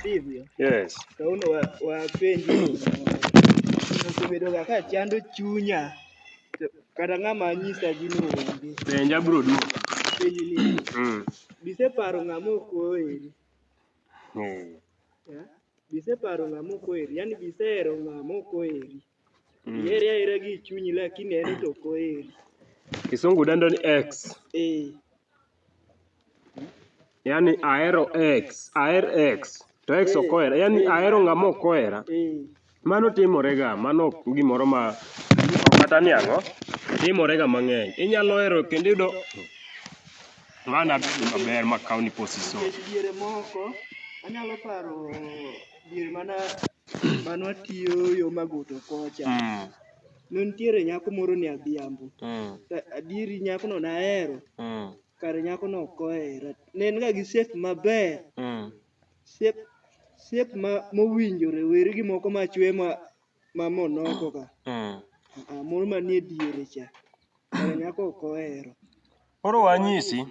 Sivyo? Yes. Kauno wapenji osebedo ka chando chunya. Kata ng'ama nyisa gino onge. Penja bro duo. Penji ni. Biseparo ng'ama ok oheri. Biseparo ng'ama ok oheri. Yani bisehero ng'ama ok oheri. Iheri ahera gi chunyi lakini en to ok oheri. Kisungu dendo ni X. Yani ahero X. Ahero X. To X ok ohera. Yani ahero ng'ama ok ohera. Mano timorega. Mano gimoro ma kata ni ang'o? Timorega mang'eny. Inyalo hero kendo yudo mana maber makaw ni position. Diere moko anyalo paro diere manwatiyo yo Magoto kocha. Nontiere nyako moro ni Adhiambo. Adieri nyako no nahero. Kare nyako no ok ohera. Ne en ga gi shape maber. Shape mowinjore weri gi moko machwe ma monoko ka. Moro manie diere cha. Kare nyako ok ohero. Koro wanyisi,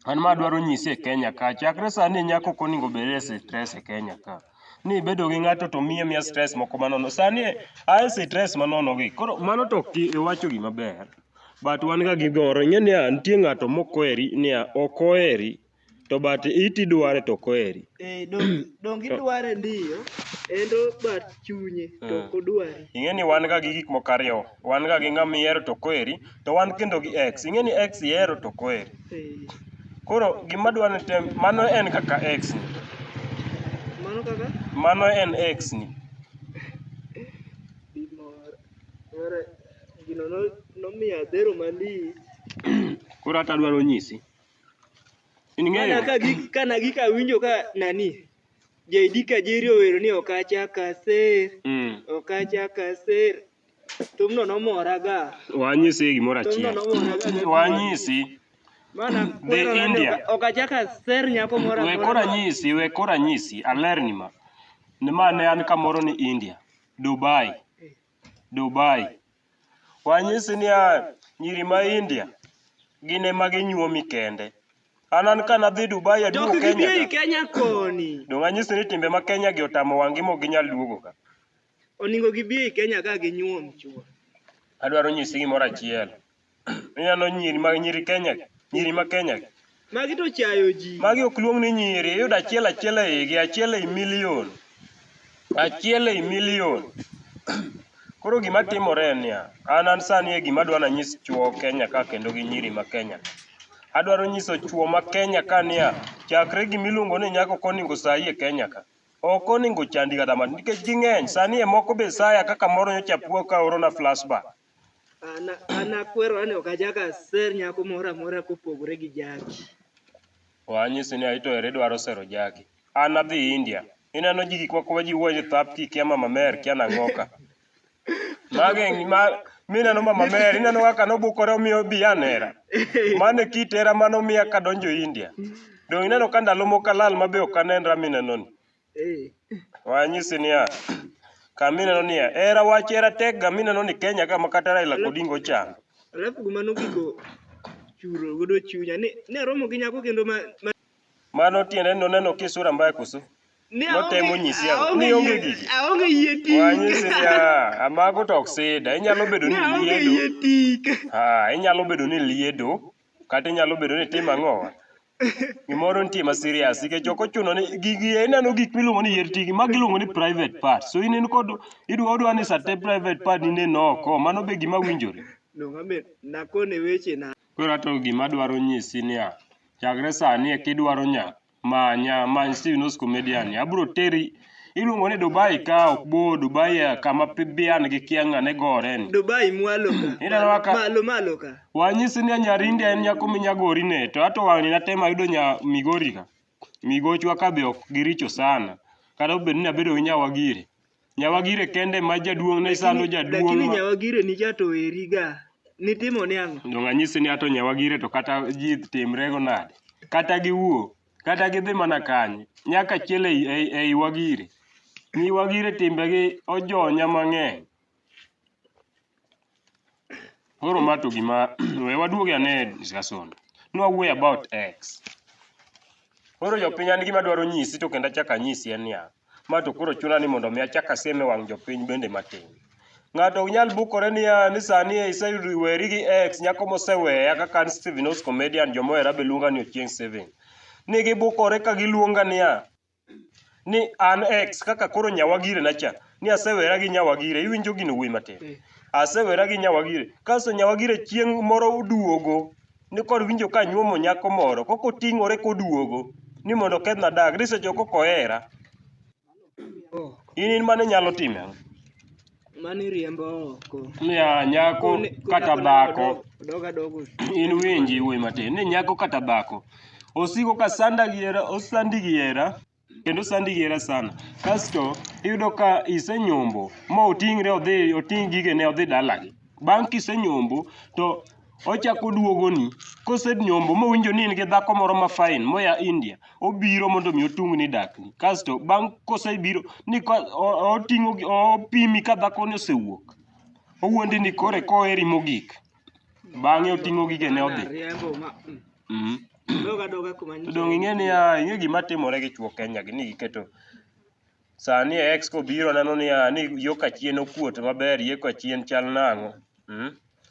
an ma adwaro nyisi e Kenya ka, chakre sani nyako ok onego bed e stress e Kenya ka. Ni bedo gi ng'ato to miya stress moko manono. Sani ae stress manono gi. Koro mano to ok iwacho gima ber. But wan ga gi goro. Ing'e niya, nitie ng'ato mok oheri, niya, ok oheri, to but iti dware to ok oheri. Dong idware ndiyo, endo but chunye to ok odwari. Ing'e ni wan ga gi gik moko ariyo. Wan ga gi ng'ama ihero to ok oheri, to wan kendo gi X. Ing'e ni X ihero to ok oheri. Koro gima dwaro ni tem, mano en kaka X ni. Mano kaka? Mano en X ni. Gino nomiyo adhero malich. Koro hata adwaro nyisi. Ing'eyo? Kana gika winjo ka nani? JD Kajiri owero ni ok achaka ser. Ok achaka ser. Thumno nomora ga. Wanyisi gimoro achiel. Wanyisi. Mana The India. ok achaka ser nyako moro amora. We kora nyisi, alerni ma. Nima ne an kamoro ni India. Dubai. Wanyisi ni nyiri ma India gin ema ginyuomi kende. An kanadhi Dubai aduogo Kenya. Dok gibiye Kenya koni. Dong anyisi ni timbe ma Kenya gi otamo wang'i mok ginyal duogo ka. Oningo gibiye Kenya ka ginyuom chuo. Adwaro nyisi gimoro achiel. Ineno nyiri ma Kenya. Magi to chayo ji. Magi ok luong ni nyiri, iyudo achiel e higi, achiel ei milion. Koro gima timore en niya, an sani e gima adwaro nyis chuo Kenya ka kendo gi nyiri ma Kenya. Adwaro nyiso chuo ma Kenya ka niya, chakre gimiluongo ni nyako ok onego sayi e Kenya ka. Ok onego chandi kata matin nikech ging'eny. Sani e moko be saya kaka moro nyocha puo ka orona flashback. An akwero ni ok achaka ser nyako moro amora kopogore gi Jaki. Wanyisi ni aito ere dwaro sero Jaki. An adhi India. Ineno ji gik moko ji wuoyo thap kia Mama Mer kia nang'oka. Mineno Mama Mer, ineno kaka nobukore omiyo bianera. Mane kitera manomiya kadonjo India. Dong ineno ka ndalo moko alal mabe ok anenra mineno ni. Wanyisi ni kamineno ni era wach era tek ga mineno ni Kenya ka makata Raila Odinga ochando. Alafu guma nogiko churo godo chunya ne romo gi nyako kendo mano tiende noneno kisura mbaya koso. Notemo nyisi ni onge gigi. Aonge yie tik. Wanyisi ni amago to ok sida. Inyalo bedo ni liedo. Inyalo bedo ni liedo. Kata inyalo bedo ni tim ang'owa. Gimoro nitie ma serious. Nikech ok ochuno ni gigi ineno gik miluongo ni yier tigi. Magi iluongo ni private part. So in kod idwa ni sate private part ineno oko. Mano be gima winjore. Nakone weche na. Koro ato gima dwaro nyisi ni chakre sani kidwaro many Steve Nos Comedian. Abro teri iluongo ni Dubai ka ok bo Dubai kama bian gi kianga ne gore ni. Dubai mwalo ka. Malo ka. Wanyisi ni nyarinde en nyako minyagori ne to ato wang'ni natema yudo Migori ka. Migochwa ka be ok giricho sana. Kata obed ni abedo gi Nyawagire. Nyawagire kende ma jaduong' ne sando jaduong'. Lakini Nyawagire ni chato eri ga. Nitimo ni ang'o? Dong anyisi ni ato Nyawagire to kata ji timrego nade. Kata giwuo. Kata gidhi mana kanye. Nyaka chiel ei Wagire. Ni Wagire timbegi ojonya mang'eny. Koro mato gima we waduoge ane discussion. No way about X. Koro jopiny an gima dwaro nyisi to kendo achako anyisi en niya, ma to koro chuna ni mondo mi achak asiem e wang' jopiny bende matin. Ng'ato ok nyal bukore ni sani iseyudo weri gi X, nyako moseweya kaka an Stevenos Comedian, jomohera be luonga ni Ochieng 7. Ni gibukore ka giluonga niya, ni an X kaka koro Nyawagire nacha, ni asewera gi Nyawagire, iwinjo gino wuoyi matin. Asewera gi Nyawagire, kaso Nyawagire chieng' moro oduogo, ni kod winjo ka nyuomo nyako moro, koko ting'ore koduogo, ni mondo kedhna dak, ni seche koko ohera. In mane nyalo time? Mani riembo oko. Niya nyako kata dhako, in winji wuoyi matin, ni nyako kata dhako, osiko ka osandi gi hera, kendo sandi gi hera sana. Kasto iyudo ka isenyombo, ma oting' gigene odhi dalagi. Bang' kisenyombo, to ochako duogoni, kosenyombo mowinjo ni in gi dhako moro ma fine moya India, obiro mondo mi otung'ni dakni. Kasto bang' kosebiro, ni opimi ka dhakoni osewuok, owuondi ni koro koheri mogik. Bang'e oting'o gigene odhi. To dong' ing'e gima timore gi chuo Kenya gi ni giketo sani X kobiro neno ni yo kachien okuot maber, yie kachien chal nang'o.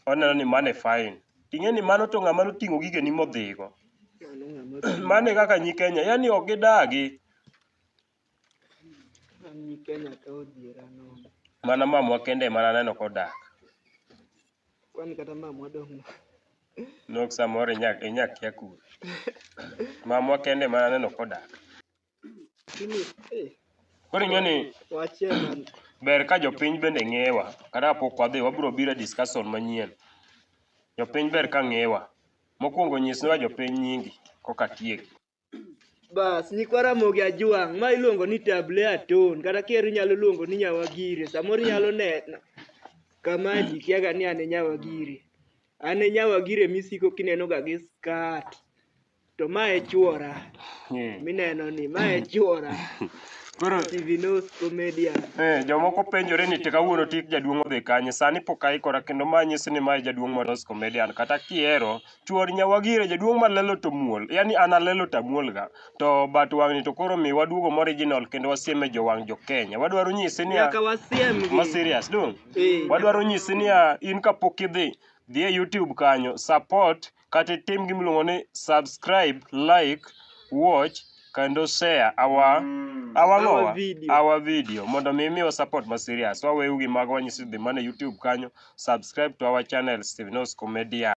Oneno ni mano e fine. Ting'e ni mano to ng'ama noting'o gigeni modhigo. Mano e kaka nyi Kenya, yani ok gidagi. Mana mamwa kende mana neno kodak. Nok samoro inyakia kuro. Mamwa kende mana neno kodak. Koro ing'e ni ber ka jopiny bende ng'ewa, kata pok wadhi wabiro biro discussion manyien. Jopiny ber ka ng'ewa. Mokwongo nyiswa jopiny nyingi koka tieki. Bas, nyikwa Ramogi Ajwang', ma iluongo ni Table Aton, kata kihero inyalo luongo ni Nyawagire. Samoro inyalo neno kama ji kiaga ni an e Nyawagire. An e Nyawagire misiko kineno ga gi skat. To ma e chuora. Mineno ni, ma e chuora. Koro Stevenos Comedian. Jomoko penjore ni te kawuono tik jaduong' odhi kanye, sani pok aikora kendo ma nyisi ni mae jaduong' Stevenos Comedian. Kata kihero, chuor Nyawagire jaduong' malelo to muol, yani an alelo tamuol ga. To but wang'ni to koro mi waduogo original kendo wasieme jowang' jo Kenya. Wadwaro nyisi ni nyaka wasiem gi. Ma serious dong. Wadwaro nyisi ni in kapok idhi e YouTube kanyo, support kata tim gimiluongo ni subscribe, like, watch kendo share our video mondo mi miwa support ma serious. Waweu gi mago wanyisi dhi mana YouTube kanyo, subscribe to our channel Stevenos Comedian.